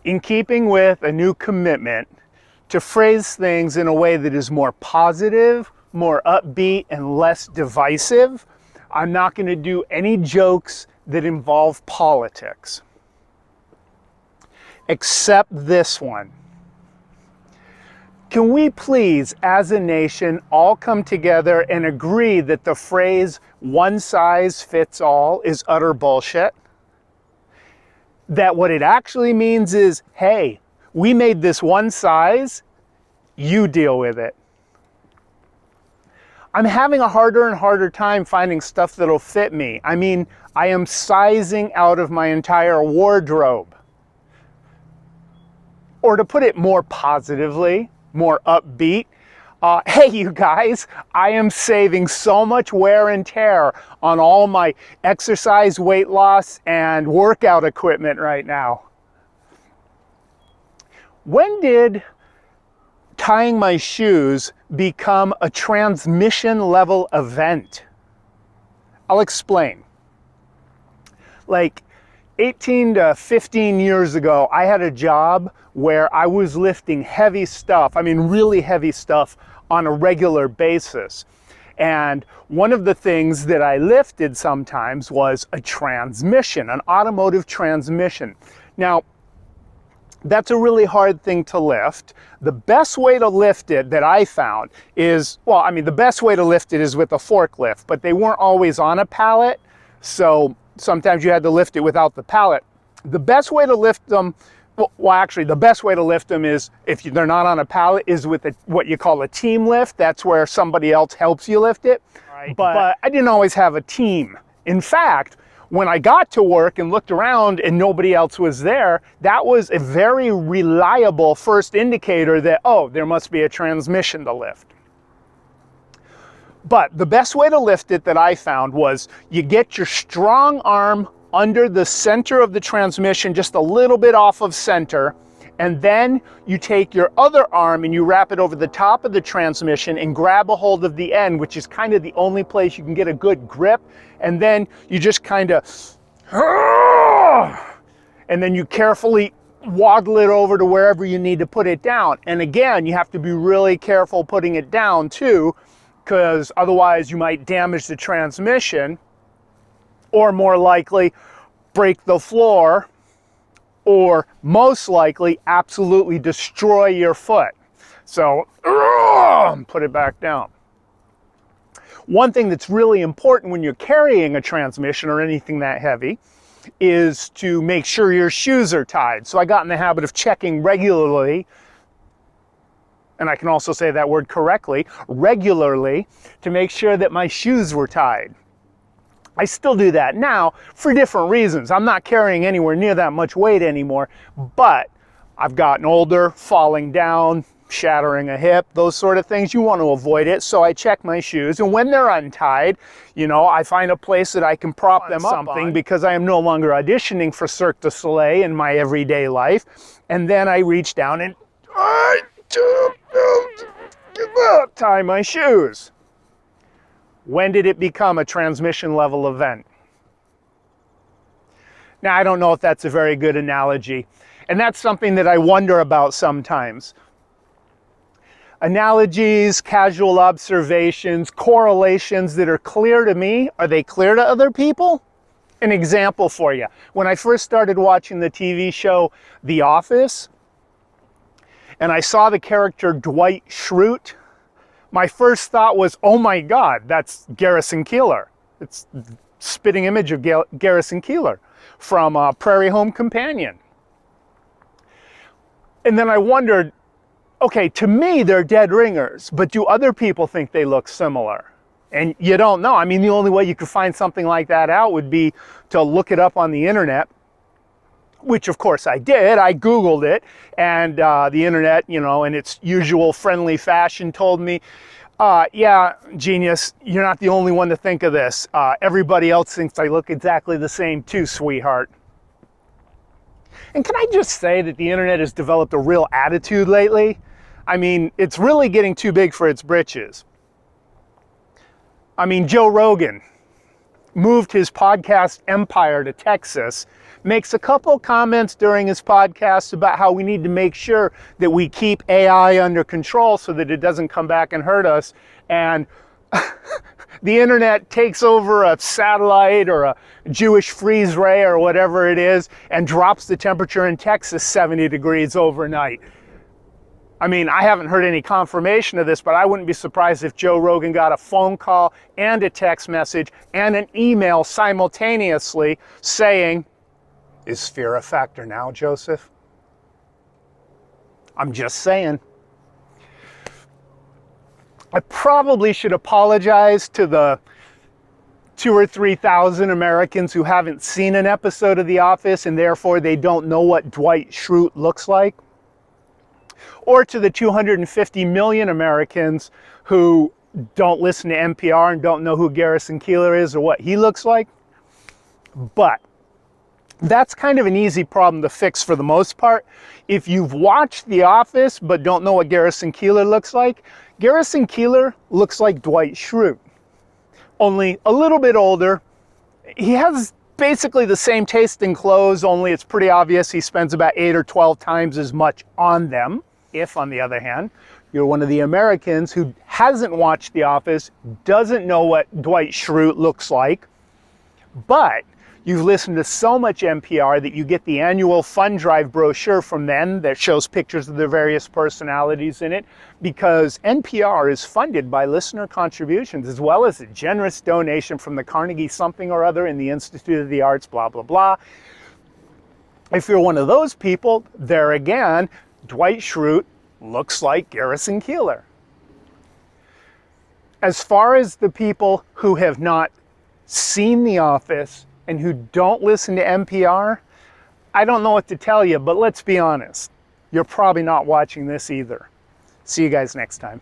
In keeping with a new commitment to phrase things in a way that is more positive, more upbeat, and less divisive, I'm not going to do any jokes that involve politics. Except this one. Can we please, as a nation, all come together and agree that the phrase one size fits all is utter bullshit? That what it actually means is, hey, we made this one size, you deal with it. I'm having a harder and harder time finding stuff that'll fit me. I mean, I am sizing out of my entire wardrobe. Or to put it more positively, more upbeat, hey you guys, I am saving so much wear and tear on all my exercise, weight loss, and workout equipment right now. When did tying my shoes become a transmission level event? I'll explain. Like 18 to 15 years ago, I had a job where I was lifting heavy stuff, I mean really heavy stuff, on a regular basis. And one of the things that I lifted sometimes was a transmission, an automotive transmission. Now, that's a really hard thing to lift. The best way to lift it that I found is, well, I mean, the best way to lift it is with a forklift, but they weren't always on a pallet, so sometimes you had to lift it without the pallet. The best way to lift them, well, actually, the best way to lift them is, if they're not on a pallet, is with what you call a team lift. That's where somebody else helps you lift it. Right. But I didn't always have a team. In fact, when I got to work and looked around and nobody else was there, that was a very reliable first indicator that, oh, there must be a transmission to lift. But the best way to lift it that I found was you get your strong arm under the center of the transmission, just a little bit off of center, and then you take your other arm and you wrap it over the top of the transmission and grab a hold of the end, which is kind of the only place you can get a good grip, and then you just kind of, and then you carefully waddle it over to wherever you need to put it down. And again, you have to be really careful putting it down too, because otherwise you might damage the transmission, or more likely break the floor, or most likely absolutely destroy your foot. So put it back down. One thing that's really important when you're carrying a transmission or anything that heavy is to make sure your shoes are tied. So I got in the habit of checking regularly, and I can also say that word correctly, regularly, to make sure that my shoes were tied. I still do that now for different reasons. I'm not carrying anywhere near that much weight anymore, but I've gotten older, falling down, shattering a hip, those sort of things. You want to avoid it, so I check my shoes, and when they're untied, you know, I find a place that I can prop them up on, because I am no longer auditioning for Cirque du Soleil in my everyday life, and then I reach down and tie my shoes. When did it become a transmission level event? Now, I don't know if that's a very good analogy, and that's something that I wonder about sometimes. Analogies, casual observations, correlations that are clear to me, are they clear to other people? An example for you. When I first started watching the TV show The Office, and I saw the character Dwight Schrute, my first thought was, oh my God, that's Garrison Keillor. It's the spitting image of Garrison Keillor from Prairie Home Companion. And then I wondered, okay, to me, they're dead ringers, but do other people think they look similar? And you don't know. I mean, the only way you could find something like that out would be to look it up on the internet, which of course I did. I Googled it, and the internet, you know, in its usual friendly fashion told me, yeah, genius, you're not the only one to think of this. Everybody else thinks I look exactly the same too, sweetheart. And can I just say that the internet has developed a real attitude lately? I mean, it's really getting too big for its britches. I mean, Joe Rogan moved his podcast empire to Texas makes a couple comments during his podcast about how we need to make sure that we keep AI under control so that it doesn't come back and hurt us. And the internet takes over a satellite or a Jewish freeze ray or whatever it is and drops the temperature in Texas 70 degrees overnight. I mean, I haven't heard any confirmation of this, but I wouldn't be surprised if Joe Rogan got a phone call and a text message and an email simultaneously saying, "Is fear a factor now, Joseph?" I'm just saying. I probably should apologize to the 2,000 or 3,000 Americans who haven't seen an episode of The Office and therefore they don't know what Dwight Schrute looks like. Or to the 250 million Americans who don't listen to NPR and don't know who Garrison Keillor is or what he looks like. But that's kind of an easy problem to fix for the most part. If you've watched The Office but don't know what Garrison Keillor looks like, Garrison Keillor looks like Dwight Schrute, only a little bit older. He has basically the same taste in clothes, only it's pretty obvious he spends about 8 or 12 times as much on them. If, on the other hand, you're one of the Americans who hasn't watched The Office, doesn't know what Dwight Schrute looks like, but you've listened to so much NPR that you get the annual fund drive brochure from them that shows pictures of their various personalities in it, because NPR is funded by listener contributions as well as a generous donation from the Carnegie something or other in the Institute of the Arts, blah, blah, blah. If you're one of those people, there again, Dwight Schrute looks like Garrison Keillor. As far as the people who have not seen The Office and who don't listen to NPR, I don't know what to tell you, but let's be honest. You're probably not watching this either. See you guys next time.